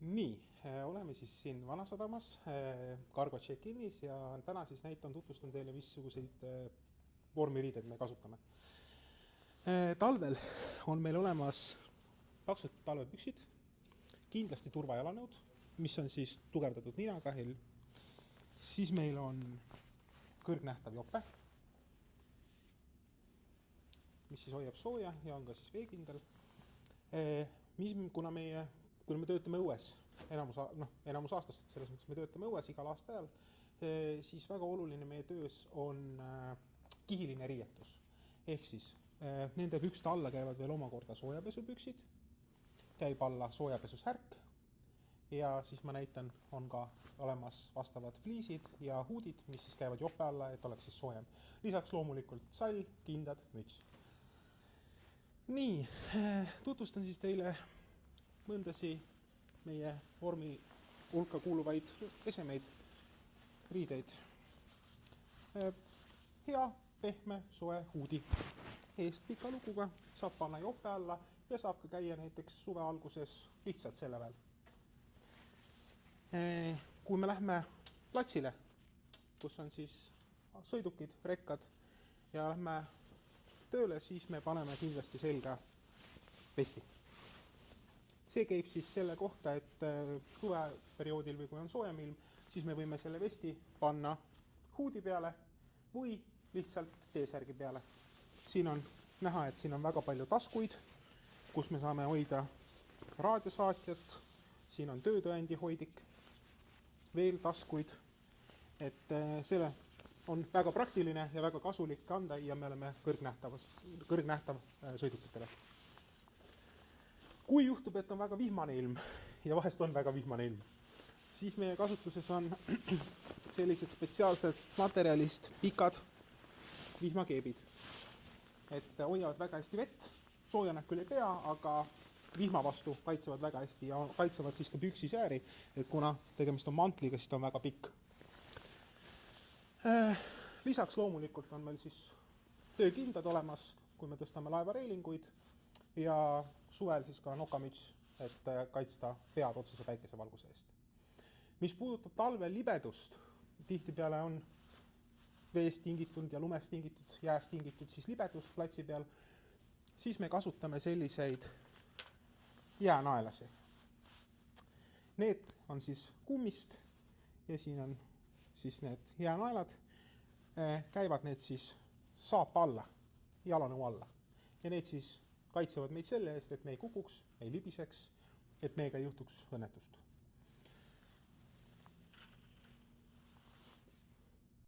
Nii, oleme siis siin Vanasadamas Cargo check-in'is ja täna siis tutvustan teile, missuguseid vormiriideid me kasutame. Talvel on meil olemas paksud talvepüksid, kindlasti turvajalanõud, mis on siis tugevdatud ninakähil. Siis meil on kõrgnähtav jope, mis siis hoiab sooja ja on ka siis veekindel. Kuna me töötame õues, enamus aastast, selles mõttes me töötame õues igal aastajal, siis väga oluline meie töös on kihiline riietus. Ehk siis nende pükste alla käivad veel omakorda soojapesupüksid, käib alla soojapesusärk ja siis ma näitan, on ka olemas vastavad fliisid ja huudid, mis siis käivad jope alla, et oleks siis soojem. Lisaks loomulikult sall, kindad, müts. Nii, tutvustan siis teile mõndasi meie vormi hulka kuuluvaid esemeid, riideid. Hea, pehme, soe huudi eest pika luguga saab panna jope alla ja saab ka käia näiteks suve alguses lihtsalt selle peal. Kui me lähme platsile, kus on siis sõidukid, rekkad ja lähme tööle, siis me paneme kindlasti selga vesti. See käib siis selle kohta, et suveperioodil või kui on soojem ilm, siis me võime selle vesti panna huudi peale või lihtsalt T-särgi peale. Siin on näha, et siin on väga palju taskuid, kus me saame hoida raadiosaatjat, siin on töötõendi hoidik, veel taskuid, et selle on väga praktiline ja väga kasulik kanda ja me oleme kõrgnähtav sõidukitele. Kui juhtub, et on väga vihmane ilm ja vahest on väga vihmane ilm, siis meie kasutuses on sellised spetsiaalsed materjalist pikad vihmakeebid, et hoiavad väga hästi vett, sooja nad küll ei pea, aga vihma vastu kaitsevad väga hästi ja kaitsevad siis ka püksisääri, et kuna tegemist on mantliga, siis ta on väga pikk. Lisaks loomulikult on meil siis töökindad olemas, kui me tõstame laevareilinguid ja suvel siis ka nokamüts, et kaitsta pead otsese päikesevalguse eest. Mis puudutab talve libedust, tihtipeale on veest tingitud ja lumest tingitud, jääst tingitud siis libedust platsi peal, siis me kasutame selliseid jäänaalasi. Need on siis kummist ja siin on siis need jäänaelad, käivad need siis saapa alla, jalanõu alla ja need siis kaitsevad meid selle eest, et me ei kukuks, ei libiseks, et meiega ei juhtuks õnnetust.